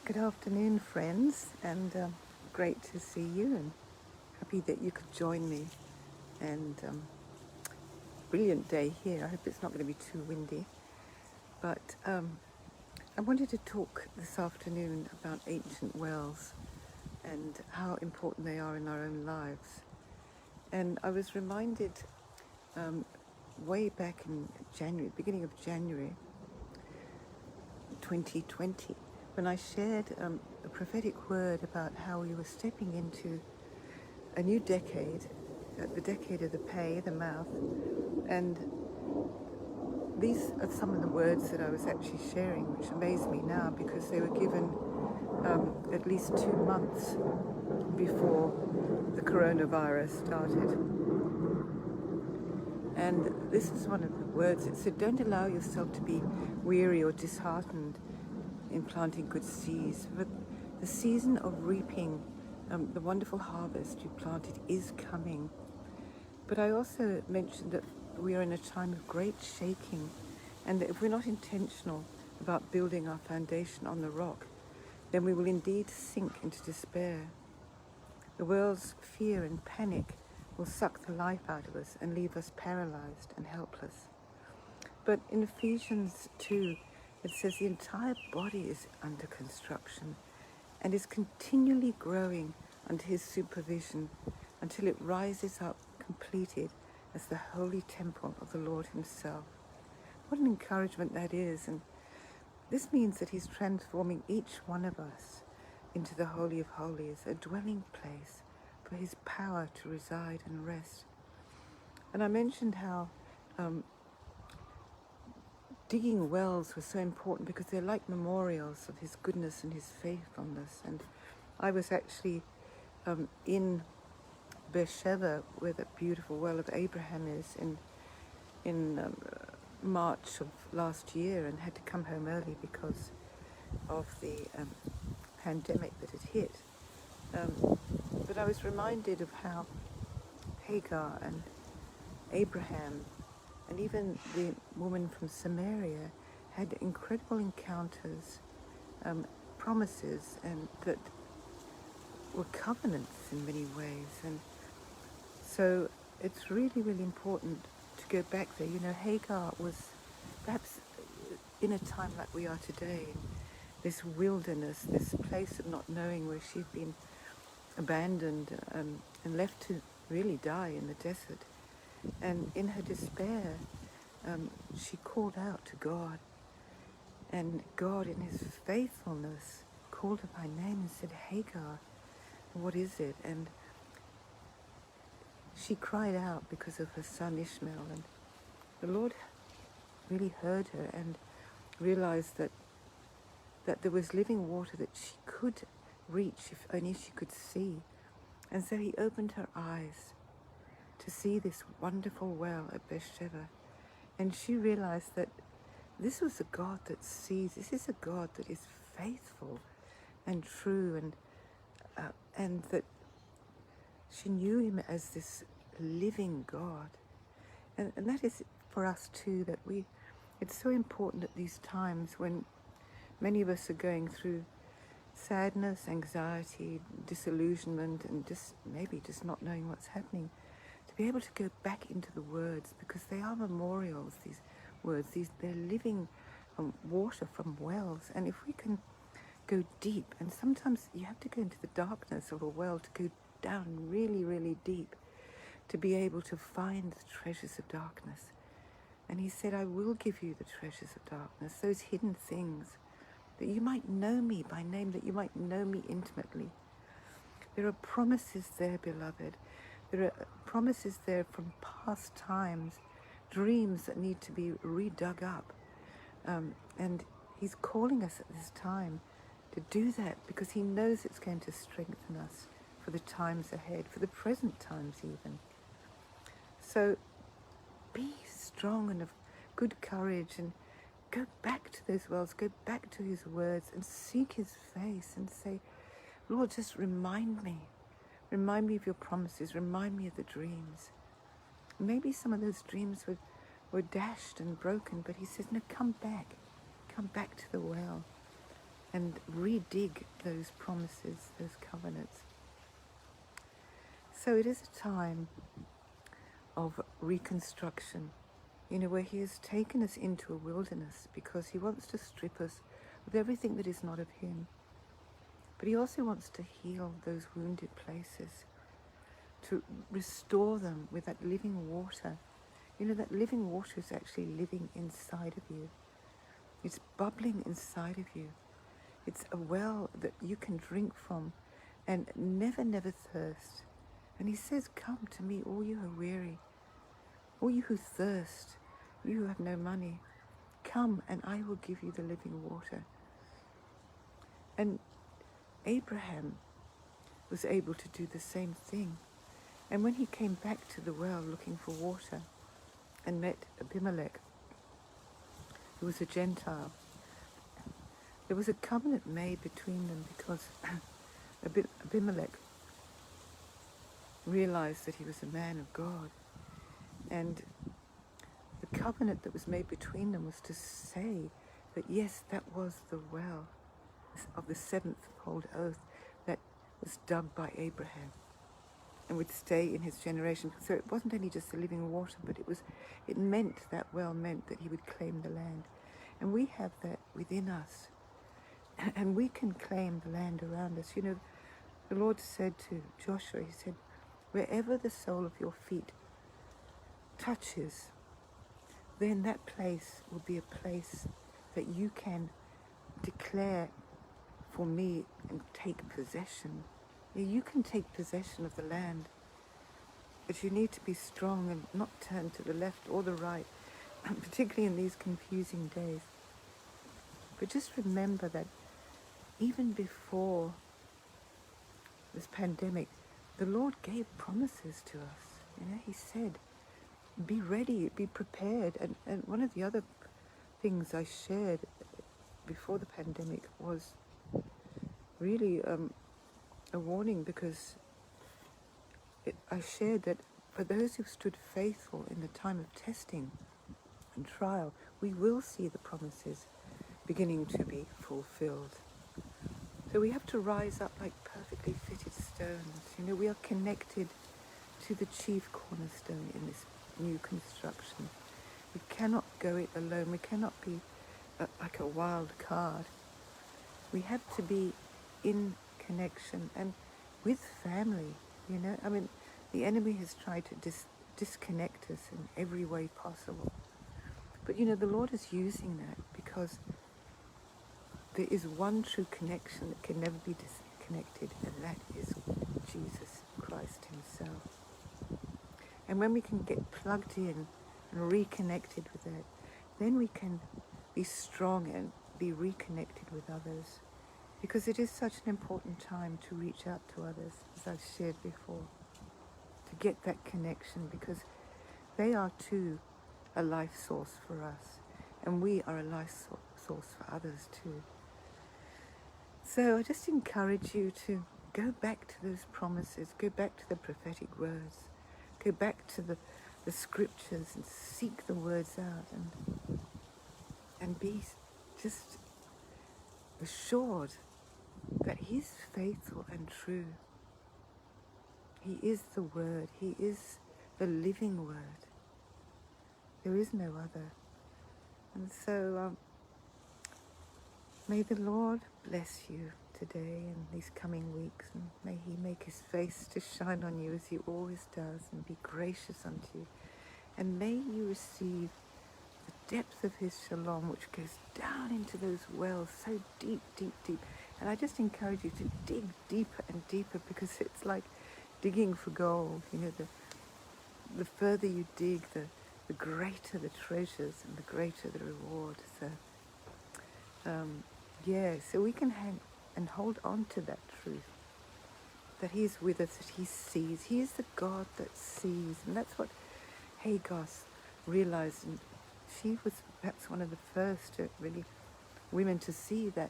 Good afternoon, friends, and great to see you, and happy that you could join me. And brilliant day here. I hope it's not going to be too windy. But I wanted to talk this afternoon about ancient wells and how important they are in our own lives. And I was reminded way back in January, beginning of January 2020, when I shared a prophetic word about how we were stepping into a new decade, the decade of the pay, the mouth, and these are some of the words that I was actually sharing, which amaze me now because they were given at least 2 months before the coronavirus started. And this is one of the words. It said, "Don't allow yourself to be weary or disheartened in planting good seeds, but the season of reaping the wonderful harvest you planted is coming." But I also mentioned that we are in a time of great shaking, and that if we're not intentional about building our foundation on the rock, then we will indeed sink into despair. The world's fear and panic will suck the life out of us and leave us paralyzed and helpless. But in Ephesians 2, it says the entire body is under construction and is continually growing under his supervision until it rises up completed as the holy temple of the Lord himself. What an encouragement that is. And this means that he's transforming each one of us into the Holy of Holies, a dwelling place for his power to reside and rest. And I mentioned how digging wells were so important because they're like memorials of his goodness and his faithfulness. And I was actually in Beersheba, where the beautiful well of Abraham is, in March of last year, and had to come home early because of the pandemic that had hit. But I was reminded of how Hagar and Abraham and even the woman from Samaria had incredible encounters, promises, and that were covenants in many ways. And so it's really, really important to go back there. You know, Hagar was perhaps in a time like we are today, this wilderness, this place of not knowing, where she'd been abandoned and left to really die in the desert. And in her despair, she called out to God. And God, in his faithfulness, called her by name and said, "Hagar, what is it?" And she cried out because of her son Ishmael. And the Lord really heard her and realized that there was living water that she could reach if only she could see. And so he opened her eyes to see this wonderful well at Beersheba. And she realized that this was a God that sees. This is a God that is faithful and true, and that she knew him as this living God. And that is for us too, that it's so important at these times when many of us are going through sadness, anxiety, disillusionment, and maybe just not knowing what's happening, to be able to go back into the words, because they are memorials, these words, they're living water from wells. And if we can go deep, and sometimes you have to go into the darkness of a well to go down really, really deep to be able to find the treasures of darkness. And he said, "I will give you the treasures of darkness, those hidden things, that you might know me by name, that you might know me intimately." There are promises there, beloved. There are promises there from past times, dreams that need to be redug up. And he's calling us at this time to do that because he knows it's going to strengthen us for the times ahead, for the present times even. So be strong and of good courage, and go back to those wells, go back to his words, and seek his face and say, "Lord, just remind me of your promises, remind me of the dreams." Maybe some of those dreams were dashed and broken, but he says, "No, come back to the well." and redig those promises, those covenants. So it is a time of reconstruction, where he has taken us into a wilderness because he wants to strip us of everything that is not of him. But he also wants to heal those wounded places, to restore them with that living water. That living water is actually living inside of you. It's bubbling inside of you. It's a well that you can drink from and never, never thirst. And he says, come to me, all you who are weary, all you who thirst, you who have no money. Come and I will give you the living water. And Abraham was able to do the same thing. And when he came back to the well looking for water and met Abimelech, who was a Gentile, there was a covenant made between them because Abimelech realized that he was a man of God. And the covenant that was made between them was to say that, yes, that was the well of the seventh-fold oath that was dug by Abraham and would stay in his generation. So it wasn't only just the living water, but that well meant that he would claim the land. And we have that within us. And we can claim the land around us. The Lord said to Joshua, he said, wherever the sole of your feet touches, then that place will be a place that you can declare for me and take possession. You can take possession of the land, but you need to be strong and not turn to the left or the right, particularly in these confusing days. But just remember that even before this pandemic, the Lord gave promises to us. He said, be ready, be prepared. And one of the other things I shared before the pandemic was really a warning, because I shared that for those who've stood faithful in the time of testing and trial, we will see the promises beginning to be fulfilled. So we have to rise up like perfectly fitted stones. We are connected to the chief cornerstone in this new construction. We cannot go it alone. We cannot be like a wild card. We have to be in connection and with family. The enemy has tried to disconnect us in every way possible. But the Lord is using that because there is one true connection that can never be disconnected, and that is Jesus Christ himself. And when we can get plugged in and reconnected with that, then we can be strong and be reconnected with others. Because it is such an important time to reach out to others, as I've shared before, to get that connection, because they are too a life source for us, and we are a life source for others too. So I just encourage you to go back to those promises, go back to the prophetic words, go back to the scriptures and seek the words out, and be just assured that he's faithful and true. He is the Word. He is the living Word. There is no other. And so may the Lord bless you today and these coming weeks, and may he make his face to shine on you as he always does, and be gracious unto you. And may you receive the depth of his shalom, which goes down into those wells so deep, deep, deep. And I just encourage you to dig deeper and deeper, because it's like digging for gold. The further you dig, the greater the treasures and the greater the reward. So, so we can hang and hold on to that truth, that he's with us, that he sees. He is the God that sees. And that's what Hagar realized. And she was perhaps one of the first women to see that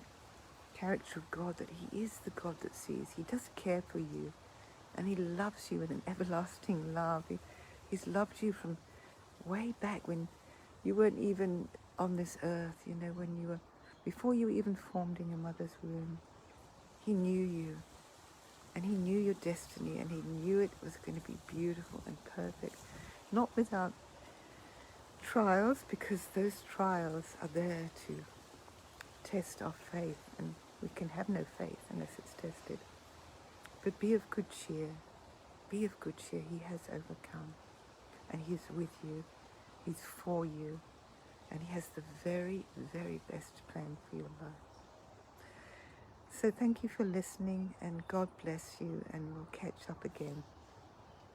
character of God, that he is the God that sees. He does care for you, and he loves you with an everlasting love. He's loved you from way back when you weren't even on this earth, when you were Before you were even formed in your mother's womb, He knew you, and He knew your destiny, and He knew it was going to be beautiful and perfect, not without trials, because those trials are there to test our faith, and we can have no faith unless it's tested. But be of good cheer. Be of good cheer. He has overcome, and He's with you. He's for you, and He has the very, very best plan for your life. So thank you for listening, and God bless you, and we'll catch up again.